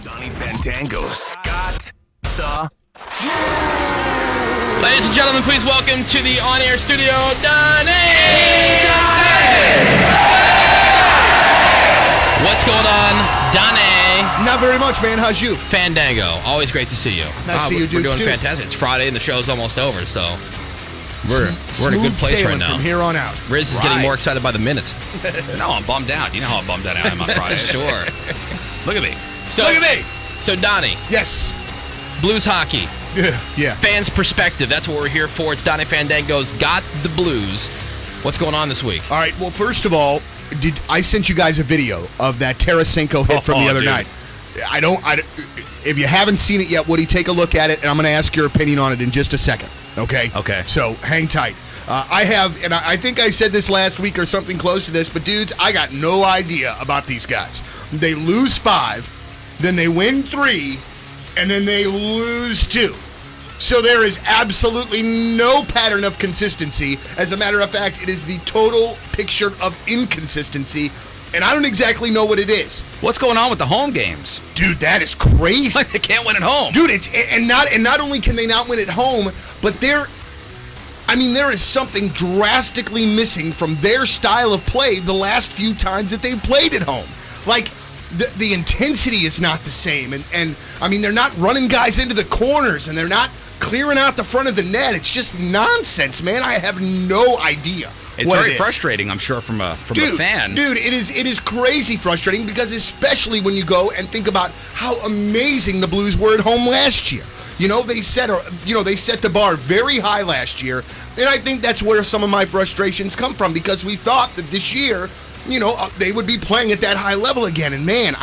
Donny Fandango's got the... Ladies and gentlemen, please welcome to the on-air studio, Donny! What's going on, Donny? Not very much, man. How's you? Fandango. Always great to see you. Nice to see you, dude. We're doing fantastic. It's Friday and the show's almost over, so we're in a good place right now. From here on out. Riz is getting more excited by the minute. No, I'm bummed out. You know how bummed out I am on Friday. Sure. Look at me. Look at me. So, Donny. Yes. Blues hockey. Yeah. Fans' perspective. That's what we're here for. It's Donny Fandango's Got the Blues. What's going on this week? All right. Well, first of all, I sent you guys a video of that Tarasenko hit from the other night. If you haven't seen it yet, Woody, take a look at it, and I'm going to ask your opinion on it in just a second. Okay? Okay. So hang tight. I have, and I think I said this last week or something close to this, but dudes, I got no idea about these guys. They lose 5, then they win 3, and then they lose 2. So there is absolutely no pattern of consistency. As a matter of fact, it is the total picture of inconsistency, and I don't exactly know what it is. What's going on with the home games? Dude, that is crazy. Like they can't win at home. Dude, not only can they not win at home, but there is something drastically missing from their style of play the last few times that they've played at home. Like, the intensity is not the same, and they're not running guys into the corners, and they're not clearing out the front of the net. It's just nonsense, man. I have no idea. It's very frustrating, I'm sure, from a fan. Dude, it is crazy frustrating because especially when you go and think about how amazing the Blues were at home last year. You know, they set the bar very high last year, and I think that's where some of my frustrations come from because we thought that this year, they would be playing at that high level again, and man,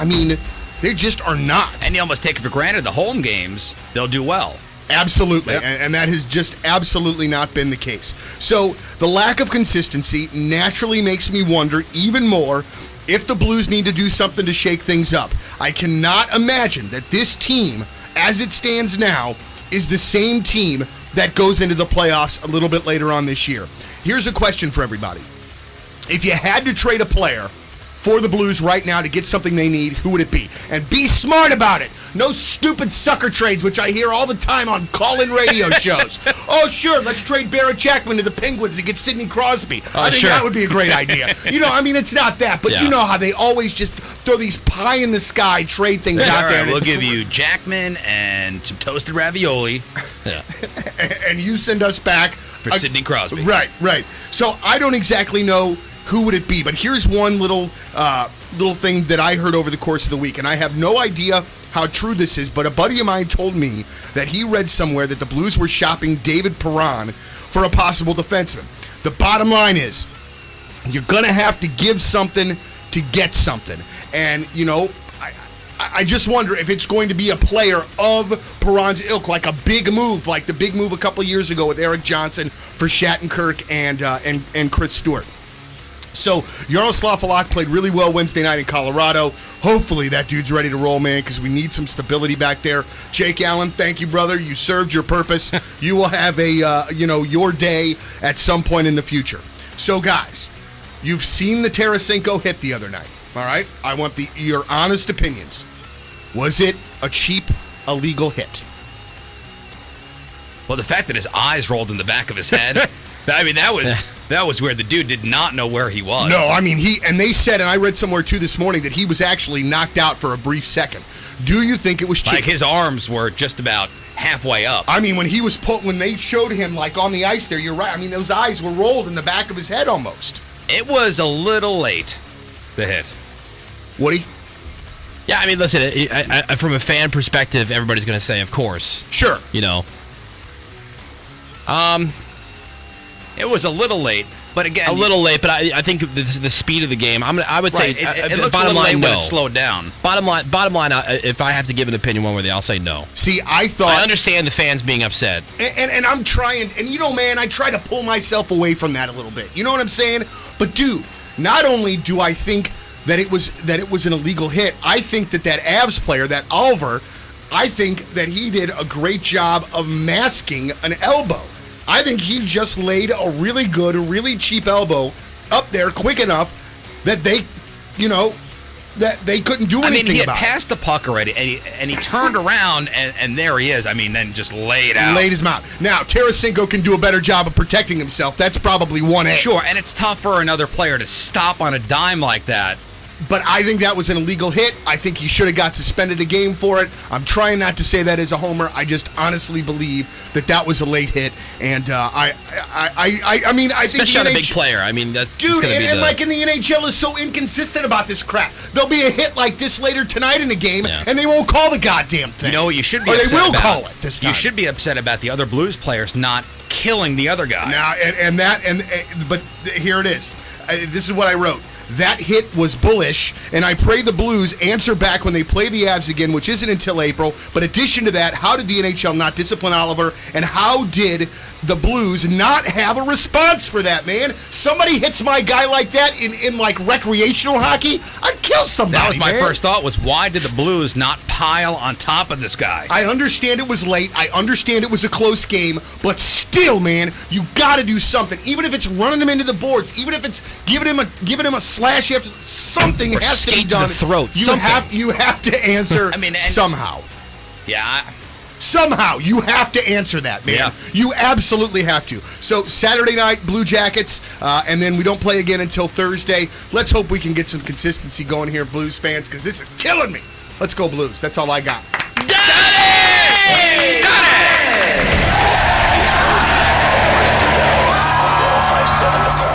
they just are not. And you almost take it for granted the home games, they'll do well. Absolutely, Yep. and that has just absolutely not been the case. So the lack of consistency naturally makes me wonder even more if the Blues need to do something to shake things up. I cannot imagine that this team, as it stands now, is the same team that goes into the playoffs a little bit later on this year. Here's a question for everybody. If you had to trade a player for the Blues right now to get something they need, who would it be? And be smart about it. No stupid sucker trades, which I hear all the time on call-in radio shows. Oh, sure, let's trade Barrett Jackman to the Penguins and get Sidney Crosby. I think that would be a great idea. It's not that, but you know how they always just throw these pie-in-the-sky trade things out there. We'll give you Jackman and some toasted ravioli. Yeah. And you send us back for Sidney Crosby. Right. So I don't exactly know who would it be, but here's one little thing that I heard over the course of the week, and I have no idea how true this is, but a buddy of mine told me that he read somewhere that the Blues were shopping David Perron for a possible defenseman. The bottom line is, you're going to have to give something to get something, and, I just wonder if it's going to be a player of Perron's ilk, like a big move, like the big move a couple years ago with Eric Johnson for Shattenkirk and Chris Stewart. So, Jaroslav Halak played really well Wednesday night in Colorado. Hopefully that dude's ready to roll, man, because we need some stability back there. Jake Allen, thank you, brother. You served your purpose. You will have your day at some point in the future. So, guys, you've seen the Tarasenko hit the other night, all right? I want your honest opinions. Was it a cheap, illegal hit? Well, the fact that his eyes rolled in the back of his head, that was where the dude did not know where he was. No, they said, and I read somewhere too this morning, that he was actually knocked out for a brief second. Do you think it was cheap? Like his arms were just about halfway up. When they showed him like on the ice there, you're right. Those eyes were rolled in the back of his head almost. It was a little late, the hit. Woody? Yeah, listen, I, from a fan perspective, everybody's going to say, of course. Sure. It was a little late, but again... A little late, but I think the speed of the game, I would say... It looks a little late when it slowed down. Bottom line, if I have to give an opinion one way or the other, I'll say no. See, I understand the fans being upset. And I'm trying... And man, I try to pull myself away from that a little bit. You know what I'm saying? But, dude, not only do I think that it was an illegal hit, I think that Avs player, that Alvar, I think that he did a great job of masking an elbow. I think he just laid a really good, really cheap elbow up there quick enough that they, that they couldn't do anything he had about. passed the puck already, and he turned around, and there he is. I mean, then just laid out. Laid his mouth. Now, Tarasenko can do a better job of protecting himself. That's probably 1A. Sure, and it's tough for another player to stop on a dime like that. But I think that was an illegal hit. I think he should have got suspended a game for it. I'm trying not to say that as a homer. I just honestly believe that was a late hit. And I mean, I think especially on a big player. I mean, that's dude, and like in the NHL is so inconsistent about this crap. There'll be a hit like this later tonight in a game, and they won't call the goddamn thing. You know what you should be or upset they will about? call it this time. You should be upset about the other Blues players not killing the other guy. Now, but here it is. This is what I wrote. That hit was bullish, and I pray the Blues answer back when they play the Avs again, which isn't until April. But addition to that, how did the NHL not discipline Oliver, and how did the Blues not have a response for that, man? Somebody hits my guy like that in like recreational hockey, I'd kill somebody. That was my man. first thought, was why did the Blues not pile on top of this guy? I understand it was late. I understand it was a close game, but still, man, you got to do something. Even if it's running him into the boards, even if it's giving him a slash after something or has to be skate done. to the throat. You have to answer I mean, somehow. Yeah. Somehow you have to answer that, man. Yeah. You absolutely have to. So Saturday night, Blue Jackets, and then we don't play again until Thursday. Let's hope we can get some consistency going here, Blues fans, because this is killing me. Let's go Blues. That's all I got. Donny! This is Rudy and Rizzuto on 105.7 The Point.